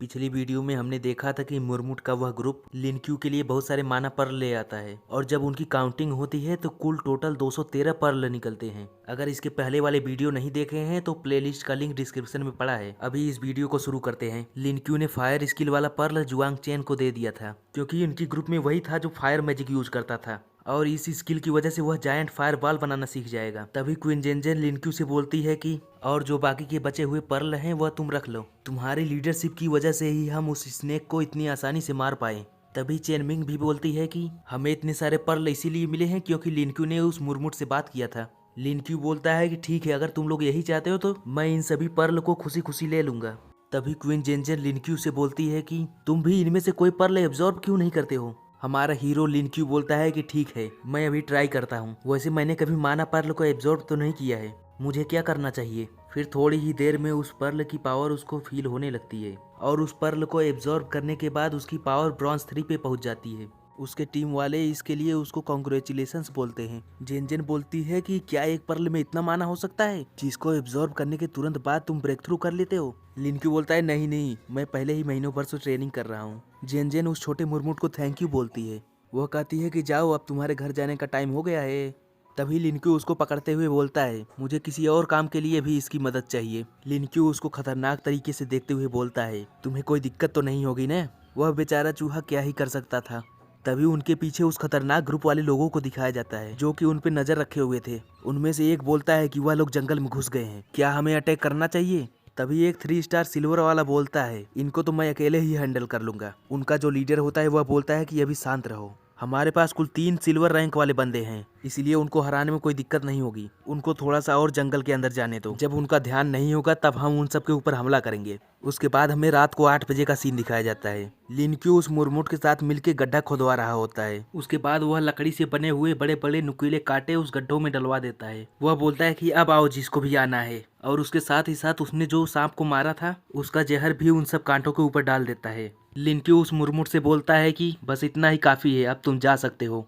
पिछली वीडियो में हमने देखा था कि मुरमुट का वह ग्रुप लिनक्यू के लिए बहुत सारे माना पर्ल ले आता है और जब उनकी काउंटिंग होती है तो कुल टोटल 213 पर्ल निकलते हैं। अगर इसके पहले वाले वीडियो नहीं देखे हैं तो प्लेलिस्ट का लिंक डिस्क्रिप्शन में पड़ा है। अभी इस वीडियो को शुरू करते हैं। लिनक्यू ने फायर स्किल वाला पर्ल जुआंग चेन को दे दिया था क्योंकि इनकी ग्रुप में वही था जो फायर मैजिक यूज करता था और इस स्किल की वजह से वह जायंट फायर बॉल बनाना सीख जाएगा। तभी क्वीन जेनजेन लिनक्यू से बोलती है कि और जो बाकी के बचे हुए पर्ल हैं वह तुम रख लो, तुम्हारी लीडरशिप की वजह से ही हम उस स्नेक को इतनी आसानी से मार पाए। तभी चेनमिंग भी बोलती है कि हमें इतने सारे पर्ल इसीलिए मिले हैं क्योंकि लिनक्यू ने उस मुरमुट से बात किया था। लिनक्यू बोलता है कि ठीक है, अगर तुम लोग यही चाहते हो तो मैं इन सभी पर्ल को खुशी खुशी ले लूंगा। तभी क्वीन जेनजेन लिनक्यू से बोलती है कि तुम भी इनमें से कोई पर्ल एब्जॉर्ब क्यों नहीं करते हो। हमारा हीरो लिनक्यू बोलता है कि ठीक है, मैं अभी ट्राई करता हूँ। वैसे मैंने कभी माना पर्ल को एब्जॉर्ब तो नहीं किया है, मुझे क्या करना चाहिए। फिर थोड़ी ही देर में उस पर्ल की पावर उसको फील होने लगती है और उस पर्ल को एब्जॉर्ब करने के बाद उसकी पावर ब्रॉन्ज 3 पे पहुंच जाती है। उसके टीम वाले इसके लिए उसको कॉन्ग्रेचुलेशंस बोलते हैं। जेनजेन बोलती है कि क्या एक पर्ल में इतना माना हो सकता है जिसको एब्जॉर्ब करने के तुरंत बाद तुम ब्रेक थ्रू कर लेते हो। लिनक्यू बोलता है नहीं नहीं, मैं पहले ही महीनों भर से ट्रेनिंग कर रहा हूँ। जेनजेन उस छोटे मुरमुट को थैंक यू बोलती है। वह कहती है कि जाओ, अब तुम्हारे घर जाने का टाइम हो गया है। तभी लिनक्यू उसको पकड़ते हुए बोलता है मुझे किसी और काम के लिए भी इसकी मदद चाहिए। लिनक्यू उसको खतरनाक तरीके से देखते हुए बोलता है तुम्हें कोई दिक्कत तो नहीं होगी ना। वह बेचारा चूहा क्या ही कर सकता था। तभी उनके पीछे उस खतरनाक ग्रुप वाले लोगों को दिखाया जाता है जो कि उन पे नजर रखे हुए थे। उनमें से एक बोलता है कि वह लोग जंगल में घुस गए हैं, क्या हमें अटैक करना चाहिए। तभी एक 3 स्टार सिल्वर वाला बोलता है इनको तो मैं अकेले ही हैंडल कर लूंगा। उनका जो लीडर होता है वह बोलता है कि अभी शांत रहो, हमारे पास कुल 3 सिल्वर रैंक वाले बंदे हैं, इसीलिए उनको हराने में कोई दिक्कत नहीं होगी। उनको थोड़ा सा और जंगल के अंदर जाने दो, जब उनका ध्यान नहीं होगा तब हम उन सब के ऊपर हमला करेंगे। उसके बाद हमें रात को 8 बजे का सीन दिखाया जाता है। लिनक्यू उस मुरमुट के साथ मिलकर गड्ढा खोदवा रहा होता है। उसके बाद वह लकड़ी से बने हुए बड़े बड़े नुकीले कांटे उस गड्ढों में डलवा देता है। वह बोलता है कि अब आओ जिसको भी आना है, और उसके साथ ही साथ उसने जो सांप को मारा था उसका जहर भी उन सब कांटों के ऊपर डाल देता है। लिनक्यू उस मुरमुट से बोलता है कि बस इतना ही काफी है, अब तुम जा सकते हो।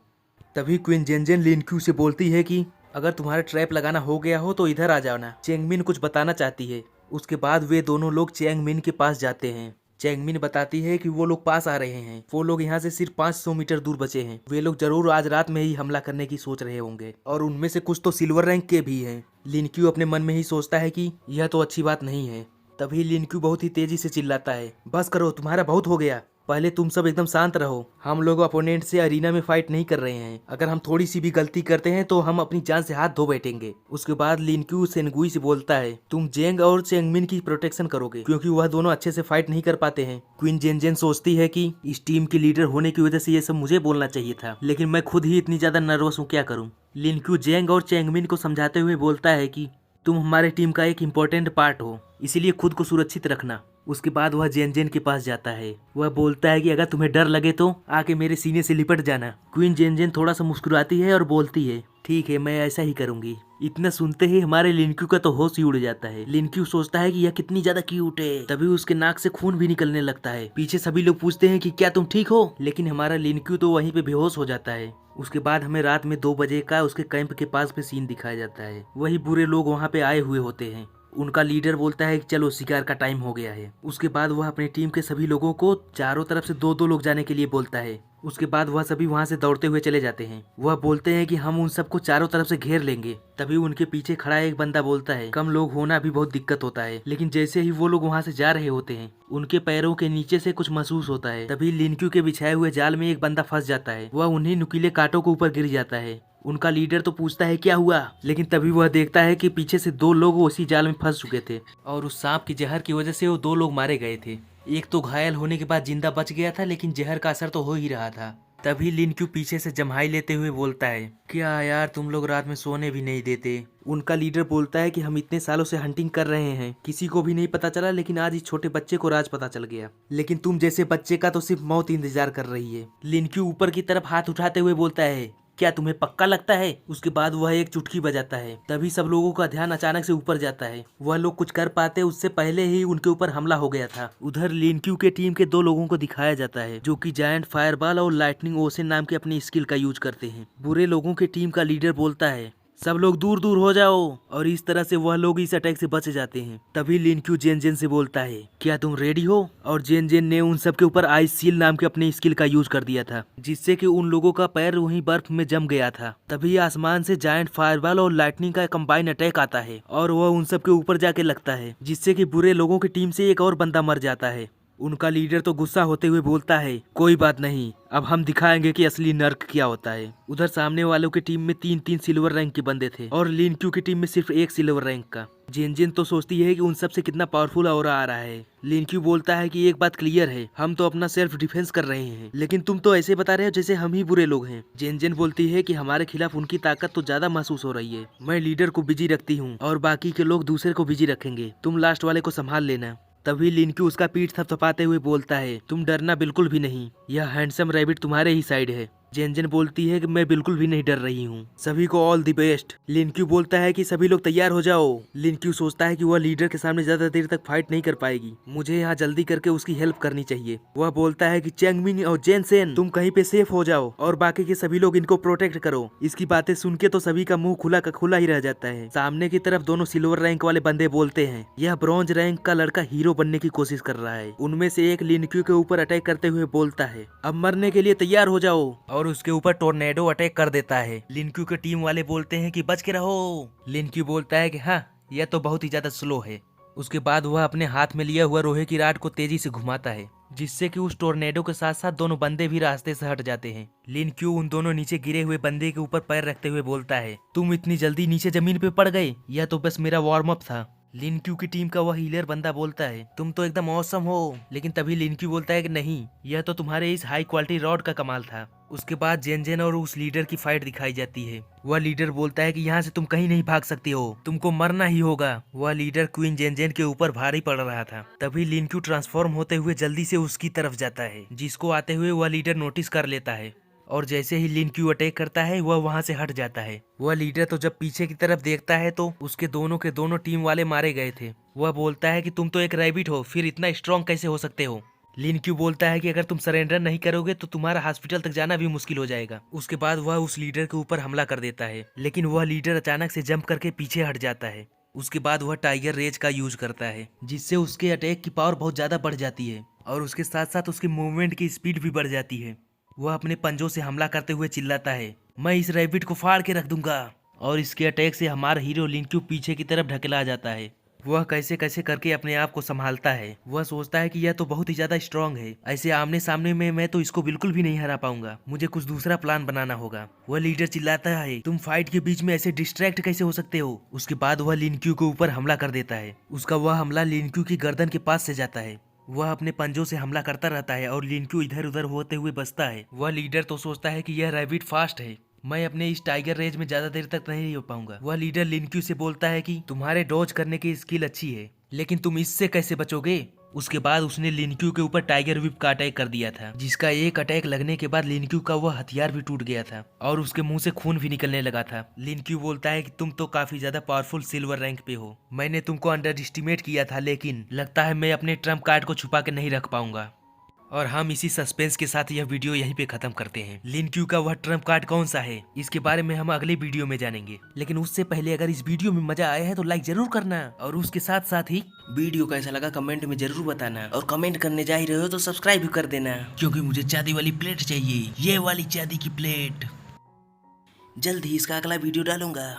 तभी क्वीन जेनजेन लिनक्यू से बोलती है कि अगर तुम्हारा ट्रैप लगाना हो गया हो तो इधर आ जाना, चेंगमिन कुछ बताना चाहती है। उसके बाद वे दोनों लोग चेंगमिन के पास जाते हैं। चेंगमिन बताती है कि वो लोग पास आ रहे हैं, वो लोग यहाँ से सिर्फ 500 मीटर दूर बचे हैं। वे लोग जरूर आज रात में ही हमला करने की सोच रहे होंगे और उनमें से कुछ तो सिल्वर रैंक के भी हैं। लिनक्यू अपने मन में ही सोचता है कि यह तो अच्छी बात नहीं है। तभी लिनक्यू बहुत ही तेजी से चिल्लाता है बस करो, तुम्हारा बहुत हो गया, पहले तुम सब एकदम शांत रहो। हम लोग अपोनेंट से अरीना में फाइट नहीं कर रहे हैं, अगर हम थोड़ी सी भी गलती करते हैं तो हम अपनी जान से हाथ धो बैठेंगे। उसके बाद लिनक्यू सेनगुई से बोलता है तुम जेंग और चेंगमिन की प्रोटेक्शन करोगे क्योंकि वह दोनों अच्छे से फाइट नहीं कर पाते हैं। क्वीन जेनजेन सोचती है कि इस टीम की लीडर होने की वजह से ये सब मुझे बोलना चाहिए था, लेकिन मैं खुद ही इतनी ज्यादा नर्वस हूँ, क्या करूँ। लिनक्यू जेंग और चेंगमिन को समझाते हुए बोलता है कि तुम हमारे टीम का एक इम्पोर्टेंट पार्ट हो, इसीलिए खुद को सुरक्षित रखना। उसके बाद वह जेनजेन के पास जाता है। वह बोलता है कि अगर तुम्हें डर लगे तो आके मेरे सीने से लिपट जाना। क्वीन जेनजेन थोड़ा सा मुस्कुराती है और बोलती है ठीक है, मैं ऐसा ही करूंगी। इतना सुनते ही हमारे लिनक्यू का तो होश ही उड़ जाता है। लिनक्यू सोचता है कि यह कितनी ज्यादा क्यूट है। तभी उसके नाक से खून भी निकलने लगता है। पीछे सभी लोग पूछते हैं कि क्या तुम ठीक हो, लेकिन हमारा लिनक्यू तो वहीं पे बेहोश हो जाता है। उसके बाद हमें रात में 2 बजे का उसके कैंप के पास में सीन दिखाया जाता है। वही बुरे लोग वहाँ पे आए हुए होते हैं। उनका लीडर बोलता है कि चलो शिकार का टाइम हो गया है। उसके बाद वह अपनी टीम के सभी लोगों को चारों तरफ से 2-2 लोग जाने के लिए बोलता है। उसके बाद वह सभी वहां से दौड़ते हुए चले जाते हैं। वह बोलते हैं कि हम उन सबको चारों तरफ से घेर लेंगे। तभी उनके पीछे खड़ा एक बंदा बोलता है कम लोग होना भी बहुत दिक्कत होता है, लेकिन जैसे ही वो लोग वहां से जा रहे होते हैं उनके पैरों के नीचे से कुछ महसूस होता है। तभी लिनक्यू के बिछाए हुए जाल में एक बंदा फंस जाता है। वह उन्हीं नुकीले कांटों के ऊपर गिर जाता है। उनका लीडर तो पूछता है क्या हुआ, लेकिन तभी वह देखता है कि पीछे से 2 लोग उसी जाल में फंस चुके थे और उस सांप की जहर की वजह से वो 2 लोग मारे गए थे। एक तो घायल होने के बाद जिंदा बच गया था, लेकिन जहर का असर तो हो ही रहा था। तभी लिनक्यू पीछे से जम्हाई लेते हुए बोलता है क्या यार, तुम लोग रात में सोने भी नहीं देते। उनका लीडर बोलता है कि हम इतने सालों से हंटिंग कर रहे हैं, किसी को भी नहीं पता चला, लेकिन आज इस छोटे बच्चे को राज पता चल गया, लेकिन तुम जैसे बच्चे का तो सिर्फ मौत इंतजार कर रही है। लिनक्यू ऊपर की तरफ हाथ उठाते हुए बोलता है क्या तुम्हें पक्का लगता है। उसके बाद वह एक चुटकी बजाता है। तभी सब लोगों का ध्यान अचानक से ऊपर जाता है। वह लोग कुछ कर पाते उससे पहले ही उनके ऊपर हमला हो गया था। उधर लिनक्यू के टीम के 2 लोगों को दिखाया जाता है जो कि जायंट फायरबॉल और लाइटनिंग ओशन नाम के अपनी स्किल का यूज करते हैं। बुरे लोगों के टीम का लीडर बोलता है सब लोग दूर दूर हो जाओ। और इस तरह से वह लोग इस अटैक से बच जाते हैं। तभी लिनक्यू जेन जेन से बोलता है, क्या तुम रेडी हो? और जेन जेन ने उन सब के ऊपर आइस सील नाम के अपने स्किल का यूज कर दिया था, जिससे कि उन लोगों का पैर वहीं बर्फ में जम गया था। तभी आसमान से जायंट फायरबॉल और लाइटनिंग का कंबाइन अटैक आता है और वह उन सब के ऊपर जाके लगता है, जिससे कि बुरे लोगों की टीम से एक और बंदा मर जाता है। उनका लीडर तो गुस्सा होते हुए बोलता है, कोई बात नहीं, अब हम दिखाएंगे कि असली नर्क क्या होता है। उधर सामने वालों की टीम में 3-3 सिल्वर रैंक के बंदे थे और लिनक्यू की टीम में सिर्फ 1 सिल्वर रैंक का। जेन जेन तो सोचती है कि उन सब से कितना पावरफुल ऑरा आ रहा है। लिनक्यू बोलता है कि एक बात क्लियर है, हम तो अपना सेल्फ डिफेंस कर रहे हैं, लेकिन तुम तो ऐसे बता रहे हो जैसे हम ही बुरे लोग हैं। जेन जेन बोलती है कि हमारे खिलाफ उनकी ताकत तो ज्यादा महसूस हो रही है। मैं लीडर को बिजी रखती हूँ और बाकी के लोग दूसरे को बिजी रखेंगे, तुम लास्ट वाले को संभाल लेना। तभी लिनक्यू उसका पीठ थपथपाते हुए बोलता है, तुम डरना बिल्कुल भी नहीं, यह हैंडसम रैबिट तुम्हारे ही साइड है। जेन जेन बोलती है कि मैं बिल्कुल भी नहीं डर रही हूँ, सभी को ऑल द बेस्ट। लिनक्यू बोलता है कि सभी लोग तैयार हो जाओ। लिनक्यू सोचता है कि वह लीडर के सामने ज्यादा देर तक फाइट नहीं कर पाएगी, मुझे यहाँ जल्दी करके उसकी हेल्प करनी चाहिए। वह बोलता है कि चैंगमिंग और जेन सेन तुम कहीं पे सेफ हो जाओ और बाकी के सभी लोग इनको प्रोटेक्ट करो। इसकी बातें सुन के तो सभी का मुंह खुला का खुला ही रह जाता है। सामने की तरफ दोनों सिल्वर रैंक वाले बंदे बोलते हैं, यह ब्रॉन्ज रैंक का लड़का हीरो बनने की कोशिश कर रहा है। उनमें से एक लिनक्यू के ऊपर अटैक करते हुए बोलता है, अब मरने के लिए तैयार हो जाओ, और उसके ऊपर टोर्नेडो अटैक कर देता है। लिनक्यू के टीम वाले बोलते हैं कि बच के रहो। लिनक्यू बोलता है कि हाँ, यह तो बहुत ही ज्यादा स्लो है। उसके बाद वह अपने हाथ में लिया हुआ लोहे की राड को तेजी से घुमाता है, जिससे कि उस टोर्नेडो के साथ साथ दोनों बंदे भी रास्ते से हट जाते हैं। लिनक्यू उन दोनों नीचे गिरे हुए बंदे के ऊपर पैर रखते हुए बोलता है, तुम इतनी जल्दी नीचे जमीन पे पड़ गए, यह तो बस मेरा वार्म अप था। लिनक्यू की टीम का वह हीलर बंदा बोलता है, तुम तो एकदम औसम हो। लेकिन तभी लिनक्यू बोलता है कि नहीं, यह तो तुम्हारे इस हाई क्वालिटी रॉड का कमाल था। उसके बाद जेन जेन और उस लीडर की फाइट दिखाई जाती है। वह लीडर बोलता है कि यहाँ से तुम कहीं नहीं भाग सकते हो, तुमको मरना ही होगा। वह लीडर क्वीन जेन जेन के ऊपर भारी पड़ रहा था। तभी लिनक्यू ट्रांसफॉर्म होते हुए जल्दी से उसकी तरफ जाता है, जिसको आते हुए वह लीडर नोटिस कर लेता है और जैसे ही लिनक्यू अटैक करता है वह वहां से हट जाता है। वह लीडर तो जब पीछे की तरफ देखता है तो उसके दोनों के दोनों टीम वाले मारे गए थे। वह बोलता है कि तुम तो एक रैबिट हो, फिर इतना स्ट्रांग कैसे हो सकते हो? लिनक्यू बोलता है कि अगर तुम सरेंडर नहीं करोगे तो तुम्हारा हॉस्पिटल तक जाना भी मुश्किल हो जाएगा। उसके बाद वह उस लीडर के ऊपर हमला कर देता है, लेकिन वह लीडर अचानक से जंप करके पीछे हट जाता है। उसके बाद वह टाइगर रेज का यूज करता है, जिससे उसके अटैक की पावर बहुत ज्यादा बढ़ जाती है और उसके साथ साथ उसकी मूवमेंट की स्पीड भी बढ़ जाती है। वह अपने पंजों से हमला करते हुए चिल्लाता है, मैं इस रैबिट को फाड़ के रख दूंगा। और इसके अटैक से हमारा हीरो लिनक्यू पीछे की तरफ ढकेला जाता है। वह कैसे कैसे करके अपने आप को संभालता है। वह सोचता है कि यह तो बहुत ही ज्यादा स्ट्रांग है, ऐसे आमने सामने में मैं तो इसको बिल्कुल भी नहीं हरा पाऊंगा, मुझे कुछ दूसरा प्लान बनाना होगा। वह लीडर चिल्लाता है, तुम फाइट के बीच में ऐसे डिस्ट्रैक्ट कैसे हो सकते हो? उसके बाद वह लिनक्यू के ऊपर हमला कर देता है। उसका वह हमला लिनक्यू की गर्दन के पास से जाता है। वह अपने पंजों से हमला करता रहता है और लिनक्यू इधर उधर होते हुए बचता है। वह लीडर तो सोचता है कि यह रैबिट फास्ट है, मैं अपने इस टाइगर रेज में ज्यादा देर तक नहीं हो पाऊंगा। वह लीडर लिनक्यू से बोलता है कि तुम्हारे डॉज करने की स्किल अच्छी है, लेकिन तुम इससे कैसे बचोगे? उसके बाद उसने लिनक्यू के ऊपर टाइगर व्हिप का अटैक कर दिया था, जिसका एक अटैक लगने के बाद लिनक्यू का वह हथियार भी टूट गया था और उसके मुंह से खून भी निकलने लगा था। लिनक्यू बोलता है कि तुम तो काफी ज्यादा पावरफुल सिल्वर रैंक पे हो, मैंने तुमको अंडर एस्टिमेट किया था, लेकिन लगता है मैं अपने ट्रम्प कार्ड को छुपा के नहीं रख पाऊंगा। और हम इसी सस्पेंस के साथ यह वीडियो यहीं पे खत्म करते हैं। लिनक्यू का वह ट्रम्प कार्ड कौन सा है, इसके बारे में हम अगले वीडियो में जानेंगे। लेकिन उससे पहले अगर इस वीडियो में मजा आया है तो लाइक जरूर करना, और उसके साथ साथ ही वीडियो कैसा लगा कमेंट में जरूर बताना, और कमेंट करने जा ही रहे हो तो सब्सक्राइब भी कर देना, क्योंकि मुझे चांदी वाली प्लेट चाहिए, ये वाली चांदी की प्लेट। जल्द ही इसका अगला वीडियो डालूंगा।